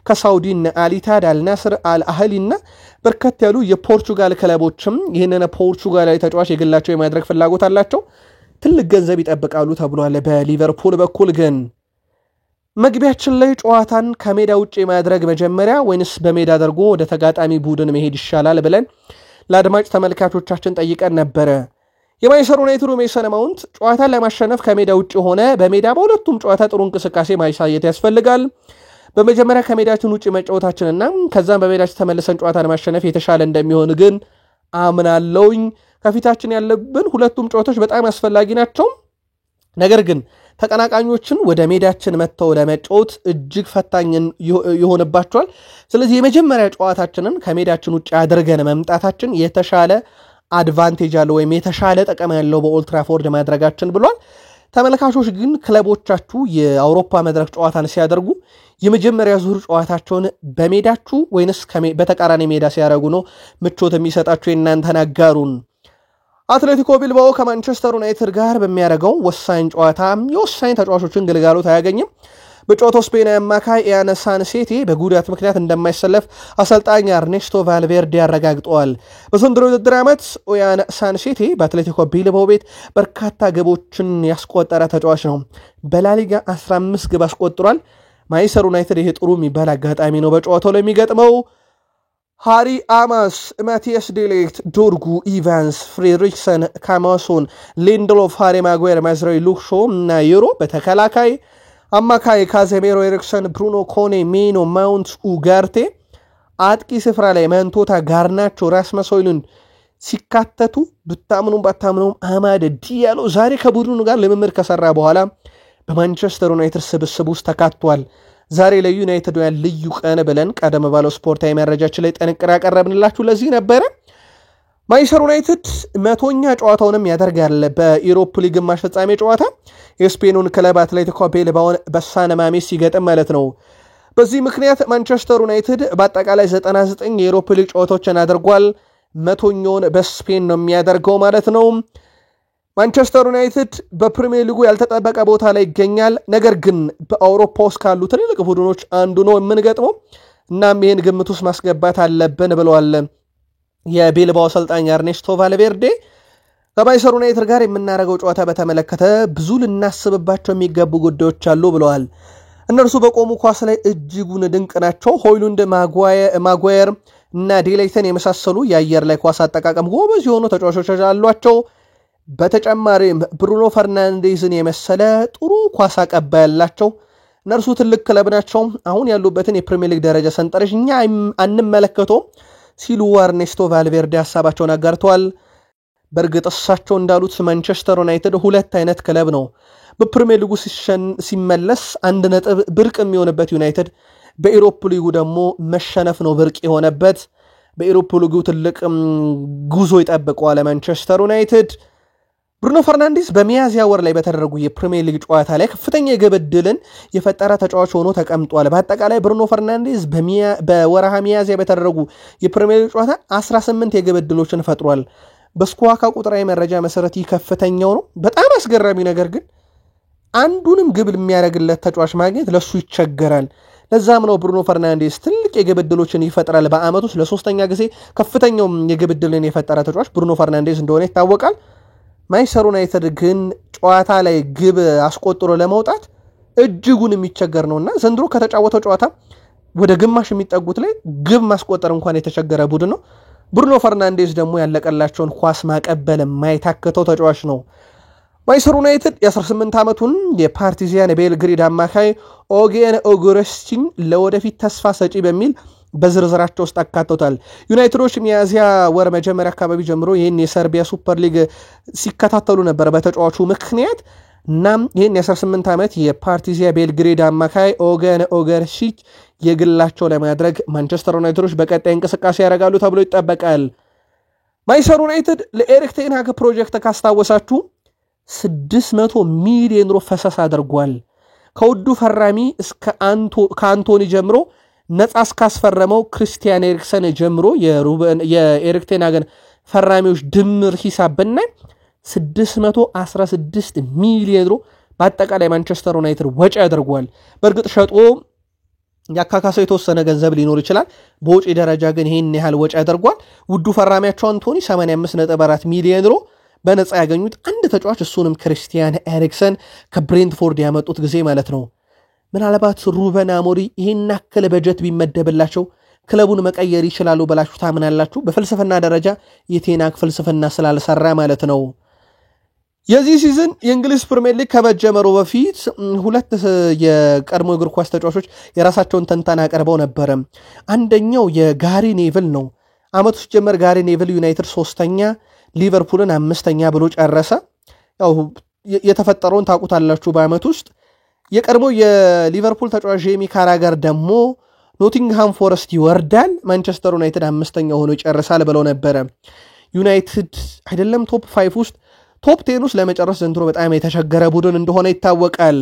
ከሳውዲና አሊታድ፣ አልናስር፣ አልአህሊና በርከት ያሉ የፖርቹጋል ክለቦችም ይህንን ፖርቹጋላዊ ተጫዋች የግላቸው የማድረግ ፍላጎት አላቸው። ትልቅ ገንዘብ ይጠብቃሉ ተብሏል። በሊቨርፑል በኩል ግን መግቢያችን ላይ ጨዋታን ከሜዳ ውጭ ማድረግ መጀመሪያ ወይንስ በሜዳ አድርጎ ወደ ተጋጣሚ ቡድን መሄድ ይሻላል ብለን ለአድማጭ ተመልካቾቻችን ጠይቀን ነበረ። የማንቸስተር ዩናይትድ ሜሰን ማውንት ጨዋታን ለማሸነፍ ከሜዳ ውጭ ሆነ በሜዳ በሁለቱም ጨዋታ ጥሩ እንቅስቃሴ ማሳየት ያስፈልጋል። በመጀመሪያ ከሜዳችን ውጭ መጫወታችንና ከዛም በሜዳችን ተመልሰን ጨዋታን ማሸነፍ የተሻለ እንደሚሆን ግን አምናለሁኝ። ከፊታችን ያለብን ሁለቱም ጨዋታዎች በጣም አስፈላጊ ናቸው። ነገር ግን ተቀናቃኞችን ወደ ሜዳችን መጥተው ለመጫወት እጅግ ፈታኝ ይሆንባቸዋል። ስለዚህ የመጀመሪያ ጨዋታችንን ከሜዳችን ውጭ አድርገን መምጣታችን የተሻለ አድቫንቴጅ አለው ወይም የተሻለ ጠቀም ያለው በኦልድ ትራፎርድ ማድረጋችን ብሏል። ተመልካቾች ግን ክለቦቻችሁ የአውሮፓ መድረክ ጨዋታን ሲያደርጉ የመጀመሪያ ዙር ጨዋታቸውን በሜዳችሁ ወይንስ በተቃራኒ ሜዳ ሲያደርጉ ነው ምቾት የሚሰጣችሁ? የእናንተን አጋሩን። አትሌቲኮ ቢልባኦ ከማንቸስተር ዩናይትድ ጋር በሚያደርገው ወሳኝ ጨዋታ የወሳኝ ተጫዋቾችን ግልጋሎት አያገኝም። በጨዋታው ስፔን አማካይ ኢያን ሳንሴቴ በጉዳት ምክንያት እንደማይሰለፍ አሰልጣኝ አርኔስቶ ቫልቬርዴ አረጋግጠዋል። በዘንድሮ ውድድር ዓመት ኢያን ሳንሴቴ በአትሌቲኮ ቢልባኦ ቤት በርካታ ግቦችን ያስቆጠረ ተጫዋች ነው። በላሊጋ 15 ግብ አስቆጥሯል። ማንቸስተር ዩናይትድ ይሄ ጥሩ የሚባል አጋጣሚ ነው በጨዋታው ላይ የሚገጥመው። ሃሪ አማስ፣ ማቲያስ ዴሌክት፣ ዶርጉ፣ ኢቫንስ፣ ፍሬድሪክሰን፣ ካማሶን፣ ሊንድሎፍ፣ ሃሪ ማጓየር፣ ማዝራዊ ሉክሾ እና ዩሮ በተከላካይ አማካይ ካዜሜሮ፣ ኤሪክሰን፣ ብሩኖ ኮኔ፣ ሜኖ፣ ማውንት፣ ኡጋርቴ አጥቂ ስፍራ ላይ መንቶታ፣ ጋርናቾ፣ ራስመስ ሆይሉንድ ሲካተቱ ብታምኑም ባታምኑም አማድ ዲያሎ ዛሬ ከቡድኑ ጋር ልምምድ ከሰራ በኋላ በማንቸስተር ዩናይትድ ስብስብ ውስጥ ተካቷል። ዛሬ ለዩናይትድ ልዩ ቀን ብለን ቀደም ባለው ስፖርታዊ መረጃችን ላይ ጠንቅር ያቀረብንላችሁ ለዚህ ነበረ። ማንቸስተር ዩናይትድ 100ኛ ጨዋታውንም ያደርጋል በዩሮፓ ሊግ ግማሽ ፍጻሜ ጨዋታ የስፔኑን ክለብ አትሌቲኮ ቢልባኦን በሳን ማሜስ ሲገጥም ማለት ነው። በዚህ ምክንያት ማንቸስተር ዩናይትድ በአጠቃላይ 99 የዩሮፓ ሊግ ጨዋታዎችን አድርጓል። 100ኛውን በስፔን ነው የሚያደርገው ማለት ነው። ማንቸስተር ዩናይትድ በፕሪሚየር ሊጉ ያልተጠበቀ ቦታ ላይ ይገኛል። ነገር ግን በአውሮፓ ውስጥ ካሉ ትልልቅ ቡድኖች አንዱ ነው የምንገጥመው። እናም ይህን ግምት ውስጥ ማስገባት አለብን ብለዋል የቢልባኦ አሰልጣኝ አርኔስቶ ቫልቬርዴ። ከማንቸስተር ዩናይትድ ጋር የምናደርገው ጨዋታ በተመለከተ ብዙ ልናስብባቸው የሚገቡ ጉዳዮች አሉ ብለዋል። እነርሱ በቆሙ ኳስ ላይ እጅጉን ድንቅ ናቸው። ሆይሉንድ፣ ማጓየር እና ዴሌክትን የመሳሰሉ የአየር ላይ ኳስ አጠቃቀም ጎበዝ የሆኑ ተጫዋቾች አሏቸው። በተጨማሪም ብሩኖ ፈርናንዴዝን የመሰለ ጥሩ ኳስ አቀባይ ያላቸው እነርሱ ትልቅ ክለብ ናቸው። አሁን ያሉበትን የፕሪሚየር ሊግ ደረጃ ሰንጠረዥ እኛ አንመለከተው ሲሉ አርኔስቶ ቫልቬርዴ ሀሳባቸውን አጋርተዋል። በእርግጥ እሳቸው እንዳሉት ማንቸስተር ዩናይትድ ሁለት አይነት ክለብ ነው። በፕሪሚየር ሊጉ ሲመለስ 1 ነጥብ ብርቅ የሚሆንበት ዩናይትድ፣ በኢሮፕ ሊጉ ደግሞ መሸነፍ ነው ብርቅ የሆነበት። በኢሮፕ ሊጉ ትልቅ ጉዞ ይጠብቀዋል ማንቸስተር ዩናይትድ። ብሩኖ ፈርናንዴዝ በሚያዝያ ወር ላይ በተደረጉ የፕሪሚየር ሊግ ጨዋታ ላይ ከፍተኛ የግብ ዕድልን የፈጠረ ተጫዋች ሆኖ ተቀምጧል። በአጠቃላይ ብሩኖ ፈርናንዴዝ በወርሃ ሚያዝያ በተደረጉ የፕሪሚየር ሊግ ጨዋታ 18 የግብ ዕድሎችን ፈጥሯል። በስኳካ ቁጥራዊ መረጃ መሰረት ይከፍተኛው ነው። በጣም አስገራሚ ነገር ግን አንዱንም ግብ የሚያደርግለት ተጫዋች ማግኘት ለሱ ይቸገራል። ለዛም ነው ብሩኖ ፈርናንዴስ ትልቅ የግብ ዕድሎችን ይፈጥራል። በአመት ውስጥ ለሶስተኛ ጊዜ ከፍተኛው የግብ ዕድልን የፈጠረ ተጫዋች ብሩኖ ፈርናንዴስ እንደሆነ ይታወቃል። ማንቸስተር ዩናይትድ ግን ጨዋታ ላይ ግብ አስቆጥሮ ለመውጣት እጅጉን የሚቸገር ነውና ዘንድሮ ከተጫወተው ጨዋታ ወደ ግማሽ የሚጠጉት ላይ ግብ ማስቆጠር እንኳን የተቸገረ ቡድን ነው። ብሩኖ ፈርናንዴስ ደግሞ ያለቀላቸውን ኳስ ማቀበል የማይታከተው ተጫዋች ነው። ማንቸስተር ዩናይትድ የ18 ዓመቱን የፓርቲዚያን ቤልግሬድ አማካይ ኦጌን ኦጎረስቲን ለወደፊት ተስፋ ሰጪ በሚል በዝርዝራቸው ውስጥ አካተውታል። ዩናይትዶች ሚያዝያ ወር መጀመሪያ አካባቢ ጀምሮ ይህን የሰርቢያ ሱፐር ሊግ ሲከታተሉ ነበር በተጫዋቹ ምክንያት። እናም ይህን የ18 ዓመት የፓርቲዚያ ቤልግሬድ አማካይ ኦጌን ኦጎረስቲን የግላቸው ለማድረግ ማንቸስተር ዩናይትዶች በቀጣይ እንቅስቃሴ ያደርጋሉ ተብሎ ይጠበቃል። ማንቸስተር ዩናይትድ ለኤሪክ ቴን ሃግ ፕሮጀክት ካስታወሳችሁ 600 ሚሊዮን ዩሮ ፈሰስ አድርጓል። ከውዱ ፈራሚ እስከ ከአንቶኒ ጀምሮ ነፃ እስካስፈረመው ክሪስቲያን ኤሪክሰን ጀምሮ የኤሪክ ቴን ሃግን ፈራሚዎች ድምር ሂሳብ ብናይ 616 ሚሊዮን ዩሮ በአጠቃላይ ማንቸስተር ዩናይትድ ወጪ አድርጓል። በእርግጥ ሸጦ ያካካሰው የተወሰነ ገንዘብ ሊኖር ይችላል። በወጪ ደረጃ ግን ይሄን ያህል ወጪ አድርጓል። ውዱ ፈራሚያቸው አንቶኒ 85.4 ሚሊዮን ዩሮ በነፃ ያገኙት አንድ ተጫዋች እሱንም ክሪስቲያን ኤሪክሰን ከብሬንትፎርድ ያመጡት ጊዜ ማለት ነው። ምናልባት ሩበን አሞሪም ይሄን ያክል በጀት ቢመደብላቸው ክለቡን መቀየር ይችላሉ ብላችሁ ታምናላችሁ? በፍልስፍና ደረጃ የቴን ሃግ ፍልስፍና ስላልሰራ ማለት ነው። የዚህ ሲዝን የእንግሊዝ ፕሪሚየር ሊግ ከመጀመሩ በፊት ሁለት የቀድሞ እግር ኳስ ተጫዋቾች የራሳቸውን ትንተና አቀርበው ነበር። አንደኛው የጋሪ ኔቭል ነው። አመቱ ሲጀመር ጋሪ ኔቭል ዩናይትድ 3ኛ ሊቨርፑልን 5ኛ ብሎ ጨረሰ። ያው የተፈጠረውን ታውቁታላችሁ። በአመት ውስጥ የቀድሞ የሊቨርፑል ተጫዋች ጄሚ ካራገር ደግሞ ኖቲንግሃም ፎረስት ይወርዳል፣ ማንቸስተር ዩናይትድ 5ኛ ሆኖ ይጨርሳል ብለው ነበር። ዩናይትድ አይደለም ቶፕ 5 ውስጥ ቶፕ 10 ውስጥ ለመጨረስ ዘንድሮ በጣም የተቸገረ ቡድን እንደሆነ ይታወቃል።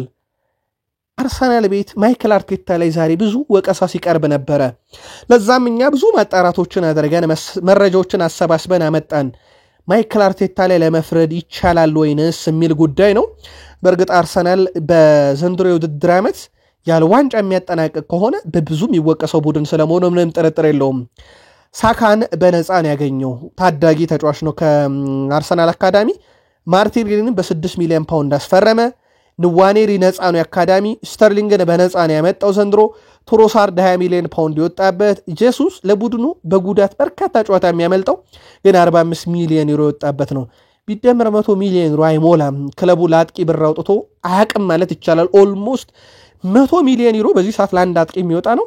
አርሰናል ቤት ማይክል አርቴታ ላይ ዛሬ ብዙ ወቀሳ ሲቀርብ ነበረ። ለዛም እኛ ብዙ ማጣራቶችን አድርገን መረጃዎችን አሰባስበን አመጣን። ማይክል አርቴታ ላይ ለመፍረድ ይቻላል ወይንስ የሚል ጉዳይ ነው። በእርግጥ አርሰናል በዘንድሮ የውድድር ዓመት ያለ ዋንጫ የሚያጠናቅቅ ከሆነ በብዙ የሚወቀሰው ቡድን ስለመሆኑ ምንም ጥርጥር የለውም። ሳካን በነፃ ነው ያገኘው። ታዳጊ ተጫዋች ነው ከአርሰናል አካዳሚ። ማርቲኔሊን በ6 ሚሊዮን ፓውንድ አስፈረመ። ንዋኔሪ ነፃ ነው የአካዳሚ። ስተርሊንግን በነፃ ነው ያመጣው ዘንድሮ። ትሮሳርድ 20 ሚሊዮን ፓውንድ የወጣበት። ጄሱስ ለቡድኑ በጉዳት በርካታ ጨዋታ የሚያመልጠው ግን 45 ሚሊዮን ዩሮ የወጣበት ነው። ቢደምር 100 ሚሊዮን ዩሮ አይሞላም። ክለቡ ለአጥቂ ብር አውጥቶ አያቅም ማለት ይቻላል። ኦልሞስት 100 ሚሊዮን ዩሮ በዚህ ሰዓት ለአንድ አጥቂ የሚወጣ ነው።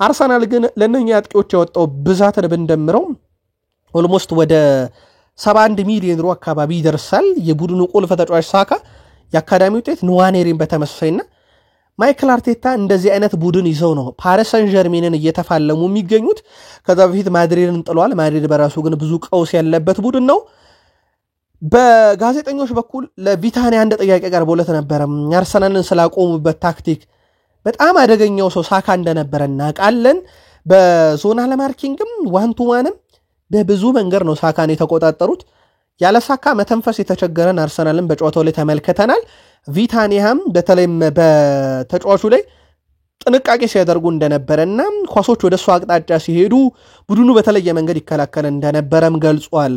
አርሰናል ግን ለእነኛ አጥቂዎች ያወጣው ብዛትን ብንደምረው ኦልሞስት ወደ 71 ሚሊዮን ዩሮ አካባቢ ይደርሳል። የቡድኑ ቁልፍ ተጫዋች ሳካ፣ የአካዳሚ ውጤት ንዋኔሪን በተመሳሳይና ማይክል አርቴታ እንደዚህ አይነት ቡድን ይዘው ነው ፓሪስ ሰን ዠርሜንን እየተፋለሙ የሚገኙት። ከዛ በፊት ማድሪድን ጥሏል። ማድሪድ በራሱ ግን ብዙ ቀውስ ያለበት ቡድን ነው። በጋዜጠኞች በኩል ለቪታኒያ አንድ ጥያቄ ቀርቦለት ነበረ። አርሰናልን ስላቆሙበት ታክቲክ በጣም አደገኛው ሰው ሳካ እንደነበረ እናውቃለን። በዞና ለማርኪንግም ዋንቱማንም በብዙ መንገድ ነው ሳካን የተቆጣጠሩት። ያለ ሳካ መተንፈስ የተቸገረን አርሰናልን በጨዋታው ላይ ተመልክተናል። ቪታኒያም በተለይም በተጫዋቹ ላይ ጥንቃቄ ሲያደርጉ እንደነበረና ኳሶች ወደ እሱ አቅጣጫ ሲሄዱ ቡድኑ በተለየ መንገድ ይከላከል እንደነበረም ገልጿል።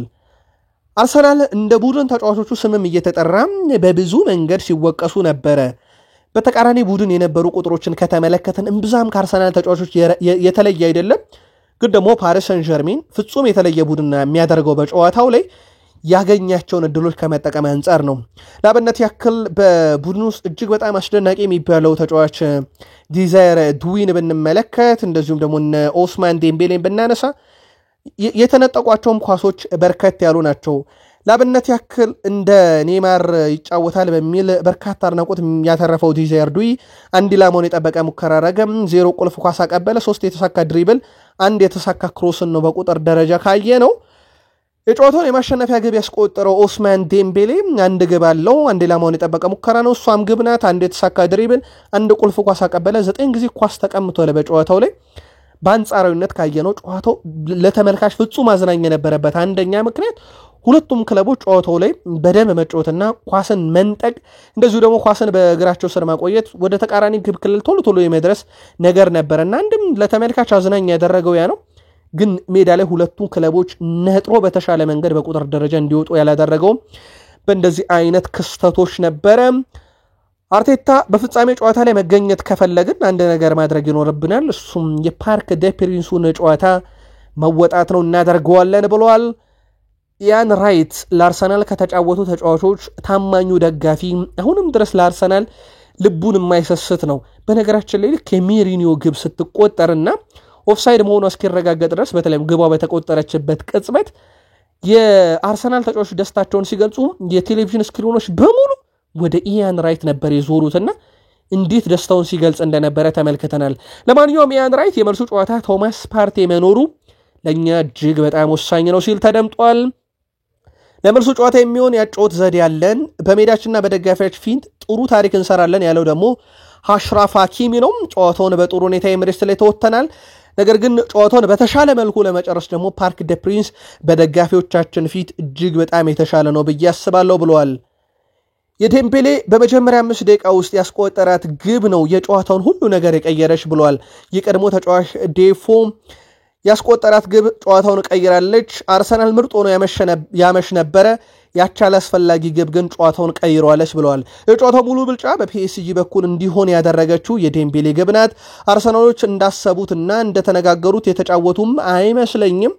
አርሰናል እንደ ቡድን ተጫዋቾቹ ስምም እየተጠራ በብዙ መንገድ ሲወቀሱ ነበረ። በተቃራኒ ቡድን የነበሩ ቁጥሮችን ከተመለከተን እምብዛም ከአርሰናል ተጫዋቾች የተለየ አይደለም። ግን ደግሞ ፓሪስ ሰን ዠርሜን ፍጹም የተለየ ቡድን የሚያደርገው በጨዋታው ላይ ያገኛቸውን እድሎች ከመጠቀም አንጻር ነው። ለአብነት ያክል በቡድን ውስጥ እጅግ በጣም አስደናቂ የሚባለው ተጫዋች ዲዛይር ዱዊን ብንመለከት፣ እንደዚሁም ደግሞ ኦስማን ዴምቤሌን ብናነሳ የተነጠቋቸውም ኳሶች በርከት ያሉ ናቸው። ለአብነት ያክል እንደ ኔይማር ይጫወታል በሚል በርካታ አድናቆት ያተረፈው ዲዛይር ዱዊ አንድ ኢላማውን የጠበቀ ሙከራ አረገም፣ 0 ቁልፍ ኳስ አቀበለ፣ 3 የተሳካ ድሪብል፣ 1 የተሳካ ክሮስን ነው በቁጥር ደረጃ ካየ ነው። የጨዋታውን የማሸነፊያ ግብ ያስቆጠረው ኦስማን ዴምቤሌ 1 ግብ አለው፣ 1 ኢላማውን የጠበቀ ሙከራ ነው፣ እሷም ግብ ናት፣ 1 የተሳካ ድሪብል፣ 1 ቁልፍ ኳስ አቀበለ፣ 9 ጊዜ ኳስ ተቀምጧል በጨዋታው ላይ። በአንጻራዊነት ካየነው ጨዋታው ለተመልካች ፍጹም አዝናኝ የነበረበት አንደኛ ምክንያት ሁለቱም ክለቦች ጨዋታው ላይ በደንብ መጫወትና ኳስን መንጠቅ እንደዚሁ ደግሞ ኳስን በእግራቸው ስር ማቆየት ወደ ተቃራኒ ግብ ክልል ቶሎ የመድረስ ነገር ነበርና አንድም ለተመልካች አዝናኝ ያደረገው ያ ነው። ግን ሜዳ ላይ ሁለቱም ክለቦች ነጥሮ በተሻለ መንገድ በቁጥር ደረጃ እንዲወጡ ያላደረገው በእንደዚህ አይነት ክስተቶች ነበረ። አርቴታ በፍጻሜ ጨዋታ ላይ መገኘት ከፈለግን አንድ ነገር ማድረግ ይኖርብናል፣ እሱም የፓርክ ደ ፕሪንሱን ጨዋታ መወጣት ነው፣ እናደርገዋለን ብለዋል። ኢያን ራይት ለአርሰናል ከተጫወቱ ተጫዋቾች ታማኙ ደጋፊ፣ አሁንም ድረስ ለአርሰናል ልቡን የማይሰስት ነው። በነገራችን ላይ ልክ የሜሪኒዮ ግብ ስትቆጠርና ኦፍሳይድ መሆኑ እስኪረጋገጥ ድረስ በተለይም ግቧ በተቆጠረችበት ቅጽበት የአርሰናል ተጫዋቾች ደስታቸውን ሲገልጹ የቴሌቪዥን ስክሪኖች በሙሉ ወደ ኢያን ራይት ነበር የዞሩትና እንዴት ደስታውን ሲገልጽ እንደነበረ ተመልክተናል። ለማንኛውም ኢያን ራይት የመልሱ ጨዋታ ቶማስ ፓርቴ መኖሩ ለኛ እጅግ በጣም ወሳኝ ነው ሲል ተደምጧል። ለመልሱ ጨዋታ የሚሆን ያጫወት ዘዴ ያለን በሜዳችንና በደጋፊዎች ፊት ጥሩ ታሪክ እንሰራለን ያለው ደግሞ አሽራፍ ሐኪሚ ነው። ጨዋታውን በጥሩ ሁኔታ ኤምሬትስ ላይ ተወጥተናል፣ ነገር ግን ጨዋታውን በተሻለ መልኩ ለመጨረስ ደግሞ ፓርክ ደ ፕሪንስ በደጋፊዎቻችን ፊት እጅግ በጣም የተሻለ ነው ብዬ አስባለሁ ብለዋል። የዴምቤሌ በመጀመሪያ 5 ደቂቃ ውስጥ ያስቆጠራት ግብ ነው የጨዋታውን ሁሉ ነገር የቀየረች ብለዋል። የቀድሞ ተጫዋች ዴፎ ያስቆጠራት ግብ ጨዋታውን ቀይራለች። አርሰናል ምርጥ ሆኖ ያመሽ ነበረ፣ ያቻ አስፈላጊ ግብ ግን ጨዋታውን ቀይሯለች ብለዋል። የጨዋታው ሙሉ ብልጫ በፒኤስጂ በኩል እንዲሆን ያደረገችው የዴምቤሌ ግብ ናት። አርሰናሎች እንዳሰቡትና እንደተነጋገሩት የተጫወቱም አይመስለኝም፣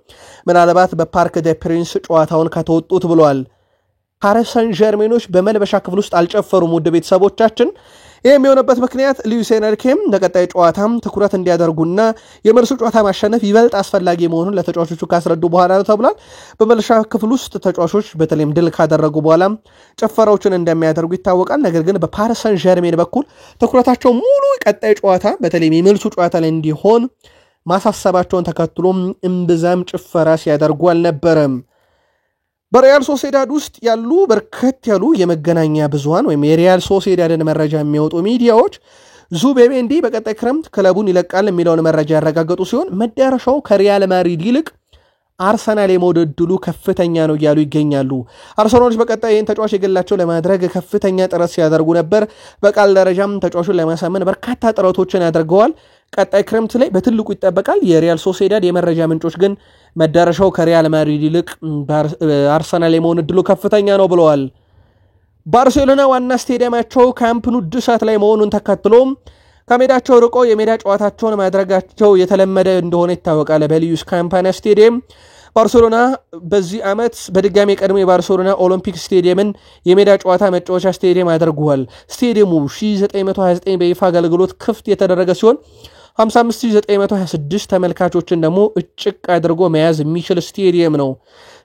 ምናልባት በፓርክ ደ ፕሪንስ ጨዋታውን ከተወጡት ብለዋል። ፓሪስ ሰን ዠርሜኖች በመልበሻ ክፍል ውስጥ አልጨፈሩም። ውድ ቤተሰቦቻችን ይህ የሚሆነበት ምክንያት ሉዊስ ኤንሪኬም ለቀጣይ ጨዋታም ትኩረት እንዲያደርጉና የመልሱ ጨዋታ ማሸነፍ ይበልጥ አስፈላጊ መሆኑን ለተጫዋቾቹ ካስረዱ በኋላ ነው ተብሏል። በመልበሻ ክፍል ውስጥ ተጫዋቾች በተለይም ድል ካደረጉ በኋላ ጨፈራዎችን እንደሚያደርጉ ይታወቃል። ነገር ግን በፓሪስ ሰን ዠርሜን በኩል ትኩረታቸው ሙሉ ቀጣይ ጨዋታ በተለይም የመልሱ ጨዋታ ላይ እንዲሆን ማሳሰባቸውን ተከትሎም እምብዛም ጭፈራ ሲያደርጉ አልነበረም። በሪያል ሶሴዳድ ውስጥ ያሉ በርከት ያሉ የመገናኛ ብዙሃን ወይም የሪያል ሶሴዳድን መረጃ የሚያወጡ ሚዲያዎች ዙቤሜንዲ በቀጣይ ክረምት ክለቡን ይለቃል የሚለውን መረጃ ያረጋገጡ ሲሆን መዳረሻው ከሪያል ማድሪድ ይልቅ አርሰናል የመውደድ ዕድሉ ከፍተኛ ነው እያሉ ይገኛሉ። አርሰናሎች በቀጣይ ይህን ተጫዋች የግላቸው ለማድረግ ከፍተኛ ጥረት ሲያደርጉ ነበር። በቃል ደረጃም ተጫዋቹን ለማሳመን በርካታ ጥረቶችን ያደርገዋል። ቀጣይ ክረምት ላይ በትልቁ ይጠበቃል። የሪያል ሶሴዳድ የመረጃ ምንጮች ግን መዳረሻው ከሪያል ማድሪድ ይልቅ አርሰናል የመሆን ዕድሉ ከፍተኛ ነው ብለዋል። ባርሴሎና ዋና ስቴዲየማቸው ካምፕ ኑ እድሳት ላይ መሆኑን ተከትሎ ከሜዳቸው ርቆ የሜዳ ጨዋታቸውን ማድረጋቸው የተለመደ እንደሆነ ይታወቃል። በሉዊስ ካምፓኒያ ስቴዲየም ባርሴሎና በዚህ ዓመት በድጋሚ ቀድሞ የባርሴሎና ኦሎምፒክ ስቴዲየምን የሜዳ ጨዋታ መጫወቻ ስቴዲየም አድርጓል። ስቴዲየሙ 1929 በይፋ አገልግሎት ክፍት የተደረገ ሲሆን 55926 ተመልካቾችን ደግሞ እጭቅ አድርጎ መያዝ የሚችል ስቴዲየም ነው።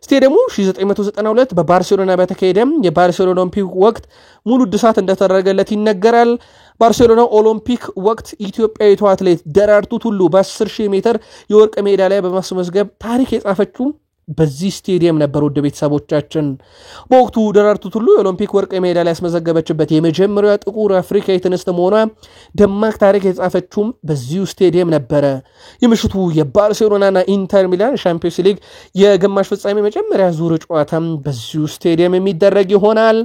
ስቴዲየሙ 1992 በባርሴሎና በተካሄደም የባርሴሎና ኦሎምፒክ ወቅት ሙሉ እድሳት እንደተደረገለት ይነገራል። ባርሴሎና ኦሎምፒክ ወቅት ኢትዮጵያዊቷ አትሌት ደራርቱ ቱሉ በ10,000 ሜትር የወርቅ ሜዳሊያ በማስመዝገብ ታሪክ የጻፈችው በዚህ ስቴዲየም ነበር። ውድ ቤተሰቦቻችን በወቅቱ ደራርቱ ቱሉ የኦሎምፒክ ወርቅ ሜዳሊያ ያስመዘገበችበት የመጀመሪያዋ ጥቁር አፍሪካዊት እንስት መሆኗ ደማቅ ታሪክ የጻፈችውም በዚሁ ስቴዲየም ነበረ። የምሽቱ የባርሴሎናና ኢንተር ሚላን ሻምፒዮንስ ሊግ የግማሽ ፍጻሜ መጀመሪያ ዙር ጨዋታም በዚሁ ስቴዲየም የሚደረግ ይሆናል።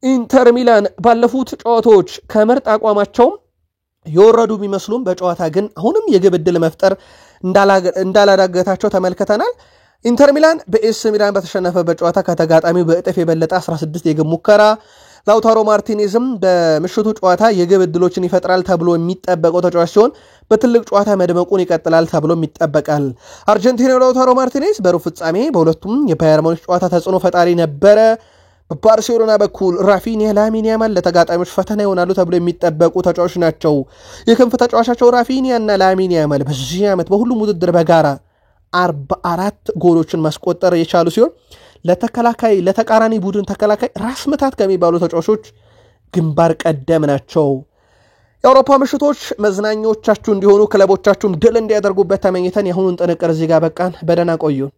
ኢንተር ሚላን ባለፉት ጨዋታዎች ከምርጥ አቋማቸው የወረዱ ቢመስሉም በጨዋታ ግን አሁንም የግብ ዕድል መፍጠር እንዳላዳገታቸው ተመልክተናል። ኢንተር ሚላን በኤስ ሚላን በተሸነፈበት ጨዋታ ከተጋጣሚው በእጥፍ የበለጠ 16 የግብ ሙከራ፣ ላውታሮ ማርቲኔዝም በምሽቱ ጨዋታ የግብ ዕድሎችን ይፈጥራል ተብሎ የሚጠበቀው ተጫዋች ሲሆን በትልቅ ጨዋታ መድመቁን ይቀጥላል ተብሎ ይጠበቃል። አርጀንቲናው ላውታሮ ማርቲኔዝ በሩብ ፍጻሜ በሁለቱም የባየር ሙኒክ ጨዋታ ተጽዕኖ ፈጣሪ ነበረ። በባርሴሎና በኩል ራፊኒያ፣ ላሚን ያማል ለተጋጣሚዎች ፈተና ይሆናሉ ተብሎ የሚጠበቁ ተጫዋቾች ናቸው። የክንፍ ተጫዋቻቸው ራፊኒያ እና ላሚን ያማል በዚህ ዓመት በሁሉም ውድድር በጋራ 44 ጎሎችን ማስቆጠር የቻሉ ሲሆን ለተቃራኒ ቡድን ተከላካይ ራስ ምታት ከሚባሉ ተጫዋቾች ግንባር ቀደም ናቸው። የአውሮፓ ምሽቶች መዝናኞቻችሁ እንዲሆኑ ክለቦቻችሁም ድል እንዲያደርጉበት ተመኝተን የአሁኑን ጥንቅር እዚህ ጋር በቃን። በደህና ቆዩን።